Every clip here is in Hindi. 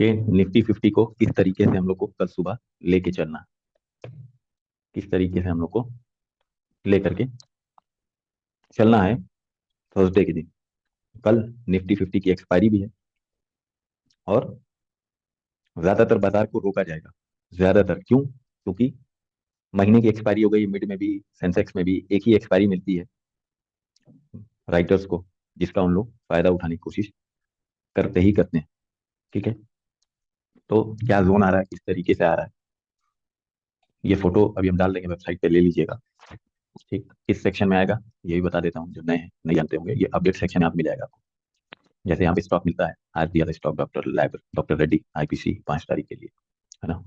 कि निफ्टी 50 को किस तरीके से हम लोग को कल सुबह लेके चलना, किस तरीके से हम लोग को लेकर के चलना है थर्सडे के दिन। कल निफ्टी 50 की एक्सपायरी भी है और ज्यादातर बाजार को रोका जाएगा। ज्यादातर क्यों? क्योंकि महीने की एक्सपायरी हो गई, मिड में भी सेंसेक्स में भी एक ही एक्सपायरी मिलती है राइटर्स को, जिसका उन लोग फायदा उठाने की कोशिश करते ही करते हैं। ठीक है, तो क्या जोन आ रहा है, किस तरीके से आ रहा है, ये फोटो अभी हम डाल देंगे वेबसाइट पे, ले लीजिएगा। ठीक, किस सेक्शन में आएगा ये भी बता देता हूँ, जो नए हैं नहीं जानते होंगे, ये अपडेट सेक्शन में आप मिल जाएगा आपको। जैसे यहाँ पे स्टॉक मिलता है, आज दिया था स्टॉक डॉक्टर रेड्डी आईपीसी 5 तारीख के लिए, है ना,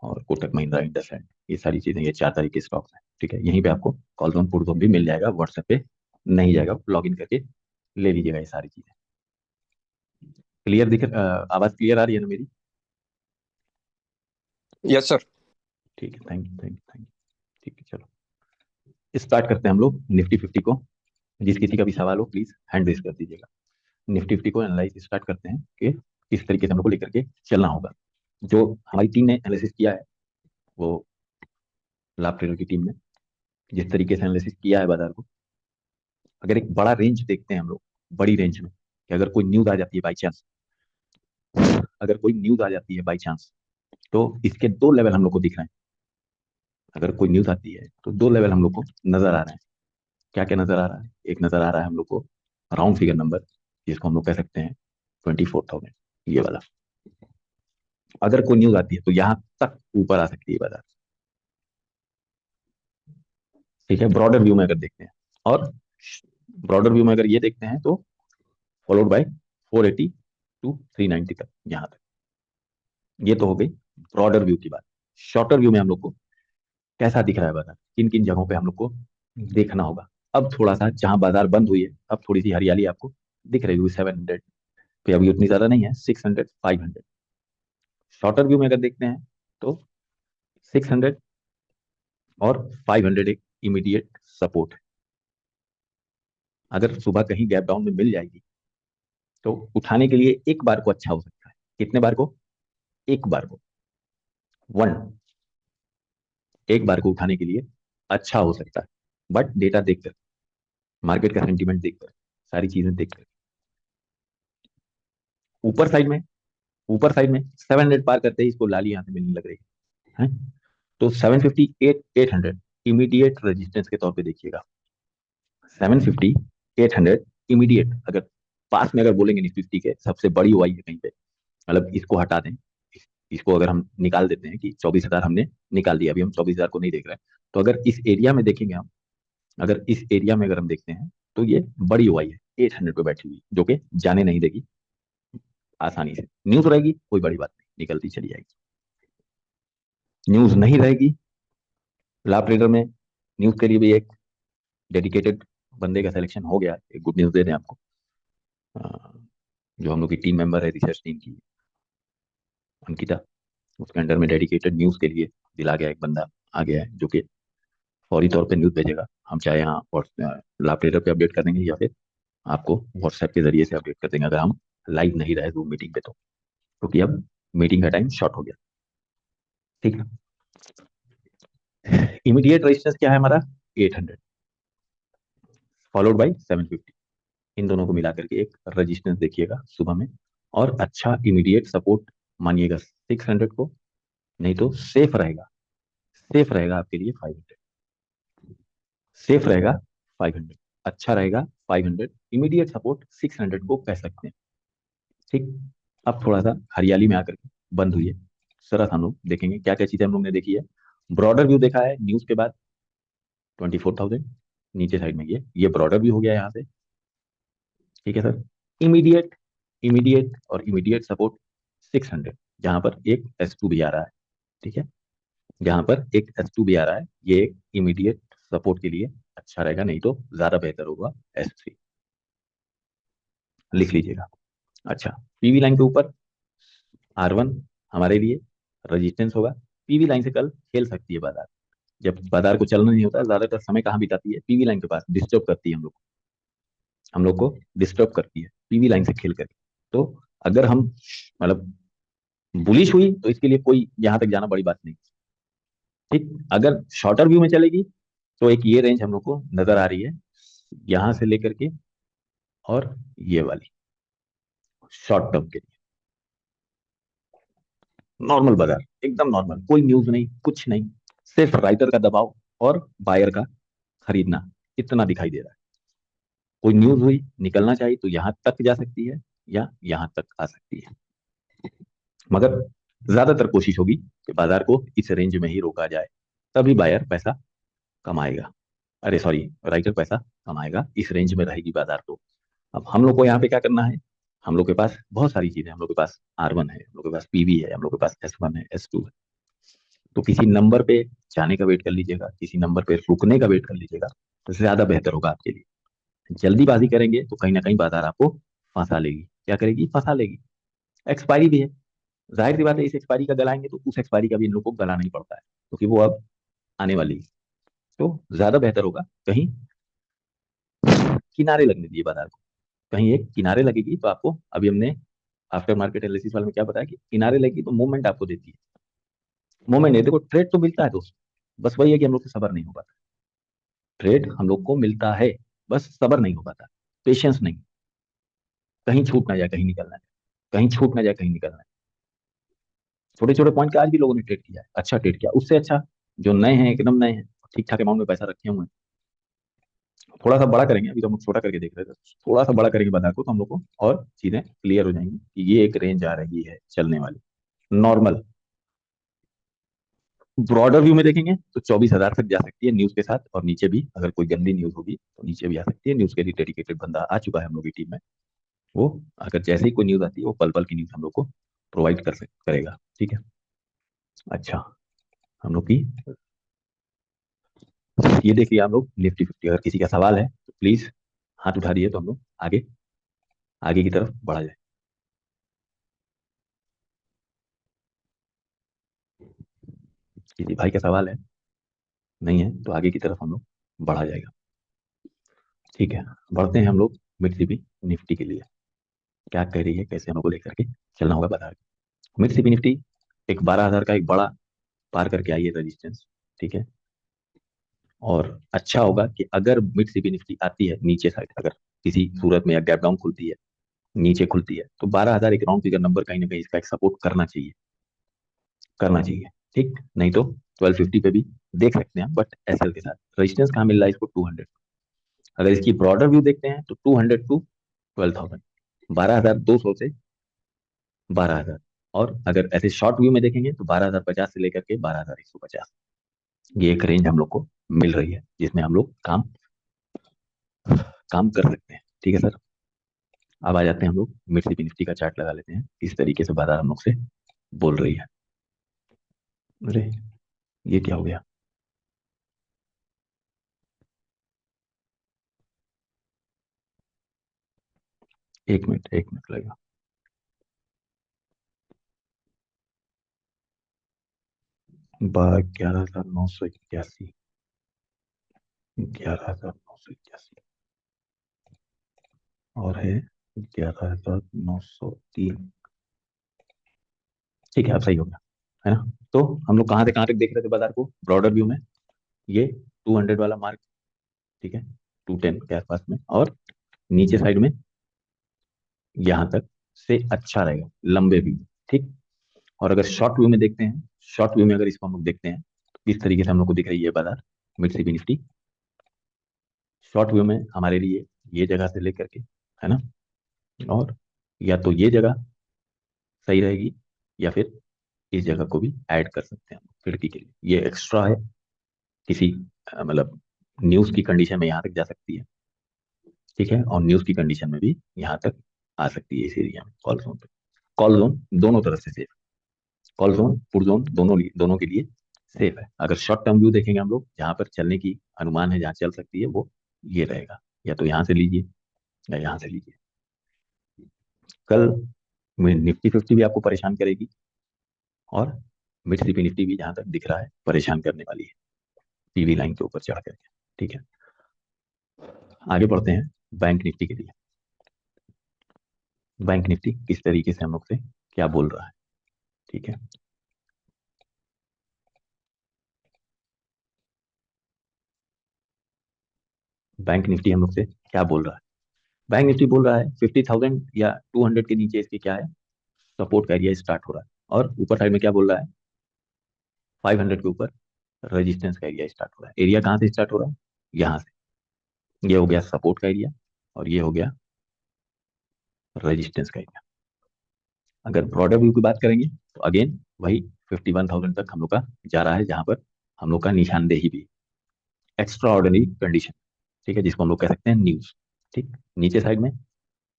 और कोटक महिंद्रा, इंडसइंड, ये सारी चीजें ये 4 तारीख के स्टॉक्स हैं। ठीक है, यहीं पे आपको कॉल जोन पुट जोन भी मिल जाएगा, व्हाट्सएप पे नहीं जाएगा, लॉग इन करके ले लीजिएगा ये सारी चीजें। क्लियर आवाज क्लियर आ रही है ना मेरी? Yes sir. ठीक है, thank you thank you thank you. ठीक है, चलो स्टार्ट करते हैं हम लोग निफ्टी 50 को। जिस किसी का भी सवाल हो प्लीज हैंड रेज कर दीजिएगा। निफ्टी 50 को एनालाइज स्टार्ट करते हैं कि किस तरीके से हम लोग को लेकर के चलना होगा। जो हमारी टीम ने एनालिसिस किया है, वो लाभ ट्रेडर की टीम ने जिस तरीके से एनालिसिस किया है बाजार को, अगर एक बड़ा रेंज देखते हैं हम लोग, बड़ी रेंज में, कि अगर कोई न्यूज आ जाती है बाई चांस, अगर कोई न्यूज आ जाती है बाई चांस, तो इसके दो लेवल हम लोग को दिख रहे हैं। अगर कोई न्यूज आती है तो दो लेवल हम लोग को नजर आ रहे हैं। क्या क्या नजर आ रहा है? एक नजर आ रहा है हम लोग को राउंड फिगर नंबर, जिसको हम लोग कह सकते हैं 24,000, ये वाला। अगर कोई न्यूज आती है तो यहां तक ऊपर आ सकती है बाजार। ठीक है, ब्रॉडर व्यू में अगर देखते हैं, और ब्रॉडर व्यू में अगर ये देखते हैं तो फॉलोड बाय 480 टू 390 तक, यहां तक। ये तो हो गई ब्रॉडर व्यू की बात। शॉर्टर व्यू में हम लोग को कैसा दिख रहा है बाजार, किन किन जगहों पे हम लोग को देखना होगा। अब थोड़ा सा जहां बाजार बंद हुई है, अब थोड़ी सी हरियाली आपको दिख रही होगी 700 पे, अभी उतनी ज्यादा नहीं है, 600, 500। शॉर्टर व्यू में अगर देखते हैं तो 600 और 500 एक इमीडिएट सपोर्ट है। अगर सुबह कहीं गैप डाउन में मिल जाएगी तो उठाने के लिए एक बार को अच्छा हो सकता है। कितने बार को? एक बार को, वन, एक बार को उठाने के लिए अच्छा हो सकता है। बट डेटा देखकर, मार्केट का सेंटीमेंट देखकर, सारी चीजें देखकर, ऊपर साइड में, ऊपर साइड में 700 पार करते ही इसको लाली यहां से मिलने लग रही है। तो 750, 800 इमीडिएट रेजिस्टेंस के तौर पे देखिएगा। 750, 800 इमीडिएट, अगर पास में अगर बोलेंगे निफ्टी 50 के सबसे बड़ी वाई है कहीं पे, मतलब इसको हटा दें, इसको अगर हम निकाल देते हैं कि 24,000 हमने निकाल दिया, अभी हम 24,000 को नहीं देख रहे हैं, तो अगर इस एरिया में देखेंगे हम, अगर इस एरिया में अगर हम देखते हैं तो ये बड़ी वाई है 800 पे बैठी हुई, जो कि जाने नहीं देगी आसानी से। न्यूज रहेगी कोई बड़ी बात नहीं, निकलती चली जाएगी। न्यूज नहीं रहेगी, लाभ ट्रेडर में न्यूज के लिए भी एक डेडिकेटेड बंदे का सिलेक्शन हो गया। एक गुड न्यूज दे दें आपको, अ, जो हम लोग की टीम मेंबर है रिसर्च टीम की, अंकिता, उसके अंडर में डेडिकेटेड न्यूज के लिए दिला गया एक बंदा आ गया है, जो कि फौरी तौर पे न्यूज भेजेगा। हम चाहे यहाँ लाभ ट्रेडर पे अपडेट कर देंगे, या फिर आपको व्हाट्सएप के जरिए से अपडेट कर देंगे, अगर हम लाइव नहीं रहे जूम मीटिंग पे तो, क्योंकि अब मीटिंग का टाइम शॉर्ट हो गया। ठीक है, इमीडिएट रेजिस्टेंस क्या है हमारा? 800 फॉलोड बाई 750। इन दोनों को मिला करके एक रेजिस्टेंस देखिएगा सुबह में, और अच्छा इमीडिएट सपोर्ट मानिएगा 600 को, नहीं तो सेफ रहेगा, सेफ रहेगा आपके लिए 500, सेफ रहेगा 500, अच्छा रहेगा 500, इमीडिएट सपोर्ट 600 को कह सकते हैं। ठीक, अब थोड़ा सा हरियाली में आकर के बंद हुई है, सरस हम लोग देखेंगे क्या क्या चीजें हम लोग ने देखी है। ब्रॉडर व्यू देखा है न्यूज के बाद 24,000, नीचे साइड में ये ब्रॉडर व्यू हो गया यहाँ से। ठीक है सर, इमीडिएट, इमीडिएट और इमीडिएट सपोर्ट 600, जहां पर एक S2 भी आ रहा है। ठीक है, जहां पर एक S2 भी आ रहा है, ये एक इमीडिएट सपोर्ट के लिए अच्छा रहेगा, नहीं तो ज्यादा बेहतर होगा S3, लिख लीजिएगा। अच्छा, पीवी लाइन के ऊपर R1 हमारे लिए रेजिस्टेंस होगा। पीवी लाइन से कल खेल सकती है बाजार, जब बाजार को चलना नहीं होता, ज्यादातर समय कहाँ बिताती है? पीवी लाइन के पास, डिस्टर्ब करती है हम लोग को डिस्टर्ब करती है पीवी लाइन से खेल करके। तो अगर हम मतलब बुलिश हुई तो इसके लिए कोई यहां तक जाना बड़ी बात नहीं। ठीक, अगर शॉर्टर व्यू में चलेगी तो एक ये रेंज हम लोग को नजर आ रही है, यहां से लेकर के और ये वाली, शॉर्ट टर्म के लिए नॉर्मल बाजार, एकदम नॉर्मल, कोई न्यूज नहीं, कुछ नहीं, सिर्फ राइटर का दबाव और बायर का खरीदना, इतना दिखाई दे रहा है। कोई न्यूज हुई, निकलना चाहिए तो यहां तक जा सकती है या यहां तक आ सकती है, मगर ज्यादातर कोशिश होगी कि बाजार को इस रेंज में ही रोका जाए, तभी बायर पैसा कमाएगा, अरे सॉरी, राइटर पैसा कमाएगा, इस रेंज में रहेगी बाजार तो। अब हम लोग को यहाँ पे क्या करना है, हम लोग के पास बहुत सारी चीजें, हम लोग के पास R1 है, हम लोग के पास पीवी है, हम लोग के पास S1 है, S2 है, तो किसी नंबर पे जाने का वेट कर लीजिएगा, किसी नंबर पे रुकने का वेट कर लीजिएगा, तो ज्यादा बेहतर होगा आपके लिए। जल्दीबाजी करेंगे तो कहीं ना कहीं बाजार आपको फंसा लेगी, क्या करेगी, फंसा लेगी। एक्सपायरी भी है, जाहिर सी बात है, इस एक्सपायरी का गलाएंगे तो उस एक्सपायरी का भी इन लोग को गलाना ही पड़ता है, क्योंकि वो अब आने वाली है। तो ज्यादा बेहतर होगा कहीं किनारे लगने दिए बाजार को, कहीं एक किनारे लगेगी तो आपको, अभी हमने आफ्टर मार्केट एनालिसिस वाले में क्या बताया कि किनारे लगी तो मूवमेंट आपको देती है, मूवमेंट नहीं, देखो ट्रेड तो मिलता है दोस्त, बस वही है कि हम लोग से सबर नहीं हो पाता, ट्रेड हम लोग को मिलता है, बस सबर नहीं हो पाता, पेशेंस नहीं, कहीं छूट ना जाए, कहीं निकलना है, कहीं छूट ना जाए, कहीं निकलना है। छोटे छोटे पॉइंट का आज भी लोगों ने ट्रेड किया है, अच्छा ट्रेड किया, उससे अच्छा जो नए हैं, एकदम नए हैं, ठीक ठाक अमाउंट में पैसा रखे हुए हैं, थोड़ा सा बड़ा करेंगे, अभी तो हम लोग छोटा करके देख रहे थे, थोड़ा सा बड़ा करेंगे बाजार को तो हम लोग को और चीजें क्लियर हो जाएंगी कि ये एक रेंज आ रही है चलने वाली, नॉर्मल। ब्रॉडर व्यू में देखेंगे तो 24,000 तक जा सकती है न्यूज के साथ, और नीचे भी अगर कोई गंदी न्यूज होगी तो नीचे भी आ सकती है, न्यूज के लिए डेडिकेटेड बंदा आ चुका है हम लोग की टीम में, वो अगर जैसे ही कोई न्यूज आती है वो पल पल की न्यूज हम लोग को प्रोवाइड करेगा, ठीक है। अच्छा, हम लोग की ये देखिए आप लोग निफ्टी 50, अगर किसी का सवाल है तो प्लीज हाथ उठा दिए तो हम लोग आगे आगे की तरफ बढ़ा जाए। किसी भाई का सवाल है, नहीं है तो आगे की तरफ हम लोग बढ़ा जाएगा, ठीक है। बढ़ते हैं हम लोग मिड सीपी निफ्टी के लिए, क्या कह रही है, कैसे हम लोग को लेकर के चलना होगा बता। मिड सीपी निफ्टी एक 12,000 का एक बड़ा पार करके आई है रेजिस्टेंस, ठीक है। और अच्छा होगा कि अगर मिड सीपी निफ्टी आती है नीचे साइड, अगर किसी सूरत में या गैप डाउन खुलती है, नीचे खुलती है, तो 12,000 एक राउंड फिगर नंबर कहीं ना कहीं इसका एक सपोर्ट करना चाहिए, करना चाहिए, ठीक। नहीं तो 1250 पे भी देख सकते हैं, बट एसएल के साथ रेजिस्टेंस कहाँ मिल रहा है इसको, 200। अगर इसकी ब्रॉडर व्यू देखते हैं तो 200 टू 12,000, 12,200 से 12,000, और अगर ऐसे शॉर्ट व्यू में देखेंगे तो 12,050 से लेकर के 12,150, ये एक रेंज हम लोग को मिल रही है जिसमें हम लोग काम काम कर सकते हैं, ठीक है सर। अब आ जाते हैं हम लोग मिड सिटी निफ्टी का चार्ट लगा लेते हैं, किस तरीके से बाजार हम लोग से बोल रही है। अरे ये क्या हो गया, एक मिनट लगेगा। 11,981, 11,981, और है 11,903, ठीक है, अब सही हो गया, है ना। तो हम लोग कहाँ से कहाँ तक देख रहे थे बाजार को, ब्रॉडर व्यू में ये 200 वाला मार्क, ठीक है, 210 के आसपास में, और नीचे साइड में यहाँ तक से अच्छा रहेगा लंबे व्यू में, ठीक। और अगर शॉर्ट व्यू में देखते हैं, शॉर्ट व्यू में अगर इसको हम लोग देखते हैं तो किस तरीके से हम लोग को दिख रही है बाजार, mid city Nifty short view में हमारे लिए ये जगह से लेकर के, है ना, और या तो ये जगह सही रहेगी, या फिर इस जगह को भी ऐड कर सकते हैं हम खिड़की के लिए, ये एक्स्ट्रा है, किसी मतलब न्यूज की कंडीशन में यहाँ तक जा सकती है, ठीक है, और न्यूज की कंडीशन में भी यहाँ तक आ सकती है इस एरिया में, कॉल जोन पे, कॉल जोन दोनों तरफ से safe, call zone put zone दोनों के लिए सेफ है। अगर शॉर्ट टर्म व्यू देखेंगे हम लोग, जहां पर चलने की अनुमान है, जहां चल सकती है, वो ये रहेगा, या तो यहाँ से लीजिए या यहाँ से लीजिए। कल निफ्टी 50 भी आपको परेशान करेगी, और मिड सिपी निफ्टी भी जहां तक दिख रहा है परेशान करने वाली है, पीवी लाइन के ऊपर चढ़ करके, ठीक है। आगे बढ़ते हैं बैंक निफ्टी के लिए, बैंक निफ्टी किस तरीके से हम लोग से क्या बोल रहा है, ठीक है। बैंक निफ्टी हम लोग से क्या बोल रहा है? बैंक निफ्टी बोल रहा है 50,000 या 200 के नीचे इसके क्या है, सपोर्ट का एरिया स्टार्ट हो रहा है। और ऊपर साइड में क्या बोल रहा है, 500 के ऊपर रेजिस्टेंस का एरिया स्टार्ट हो रहा है। एरिया कहाँ से स्टार्ट हो रहा है? यहाँ से। ये हो गया सपोर्ट का एरिया और ये हो गया रेजिस्टेंस का एरिया। अगर ब्रॉडर व्यू की बात करेंगे तो अगेन वही 51,000 तक हम लोग का जा रहा है, जहां पर हम लोग का निशानदेही भी एक्स्ट्रा ऑर्डिनरी कंडीशन, ठीक है, जिसको हम लोग कह सकते हैं न्यूज। ठीक, नीचे साइड में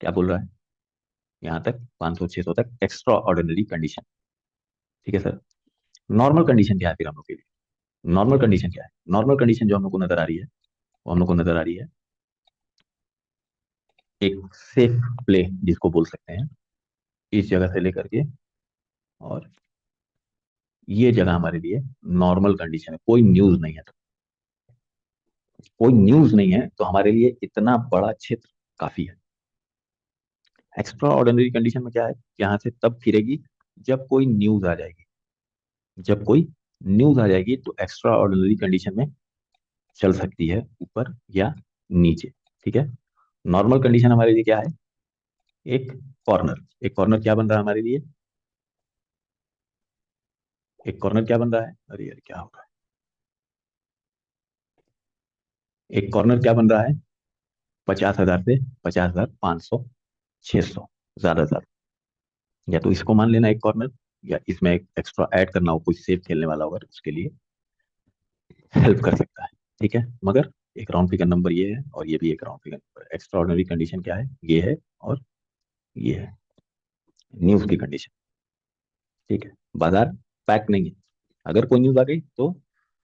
क्या बोल रहा है, यहाँ तक 500-600 तक एक्स्ट्रा ऑर्डिनरी कंडीशन। ठीक है सर। नॉर्मल कंडीशन क्या है फिर हम लोग के लिए? नॉर्मल कंडीशन क्या है? नॉर्मल कंडीशन जो हम लोग को नजर आ रही है, वो हम लोग को नजर आ रही है एक सेफ प्ले जिसको बोल सकते हैं, इस जगह से लेकर के और ये जगह हमारे लिए नॉर्मल कंडीशन है। कोई न्यूज नहीं है, तो कोई न्यूज नहीं है तो हमारे लिए इतना बड़ा क्षेत्र काफी है। एक्स्ट्रा ऑर्डिनरी कंडीशन में क्या है, यहाँ से तब फिरेगी जब कोई न्यूज आ जाएगी। जब कोई न्यूज आ जाएगी तो एक्स्ट्रा ऑर्डिनरी कंडीशन में चल सकती है ऊपर या नीचे। ठीक है। नॉर्मल कंडीशन हमारे लिए क्या है, एक कॉर्नर। एक कॉर्नर क्या बन रहा है हमारे लिए, एक कॉर्नर क्या बन रहा है, अरे यार क्या हो रहा है, एक कॉर्नर क्या बन रहा है, 50,000 से 50,500, 600, ज्यादा। या तो इसको मान लेना एक कॉर्नर, या इसमें एक एक्स्ट्रा ऐड करना हो, कोई सेफ खेलने वाला होगा तो उसके लिए हेल्प कर सकता है। ठीक है, मगर एक राउंड फिगर नंबर ये है और ये भी एक राउंड फिगर नंबर है। एक्स्ट्रा ऑर्डिनरी कंडीशन क्या है, ये है और ये है न्यूज की कंडीशन। ठीक है, बाजार पैक नहीं है। अगर कोई न्यूज आ गई तो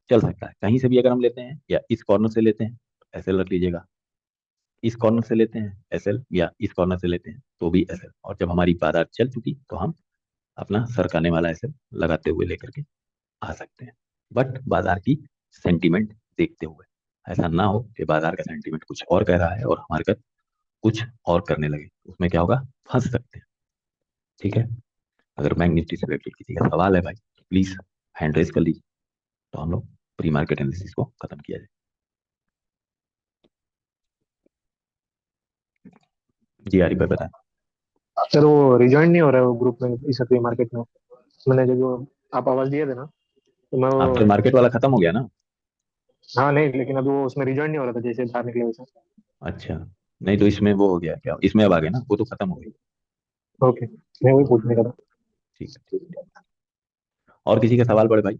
चल सकता है कहीं से भी। अगर हम लेते हैं या इस कॉर्नर से लेते हैं, एसएल रख लीजिएगा। इस कॉर्नर से लेते हैं एसएल, या इस कॉर्नर से लेते हैं तो भी एसएल। और जब हमारी बाजार चल चुकी तो हम अपना सरकाने वाला एसएल लगाते हुए लेकर के आ सकते हैं। बट बाजार की सेंटीमेंट देखते हुए, ऐसा ना हो कि बाजार का सेंटीमेंट कुछ और कह रहा है और हमारे का कुछ और करने लगे, उसमें क्या होगा, फंस सकते हैं। ठीक है। अगर बैंक निफ्टी से रिलेटेड किसी का सवाल है भाई तो प्लीज हैंड रेज कर लीजिए, तो हम लोग प्री मार्केट एनालिसिस को खत्म किया जाए। जी आरिफ भाई बताएं। सर वो रिजॉइन नहीं हो रहा है वो ग्रुप में इस प्री मार्केट में। मैंने जो आप आवाज दिए थे ना, तो मैं आफ्टर वो। मार्केट वाला खत्म हो गया ना? हाँ नहीं, लेकिन अभी वो उसमें रिजॉइन नहीं हो रहा था जैसे बाहर निकले वैसे। अच्छा, नहीं तो इसमें वो हो गया क्या, इसमें अब आ गया ना, वो तो खत्म हो गई। ओके, मैं वही पूछने का था। ठीक है। और किसी का सवाल बड़े भाई?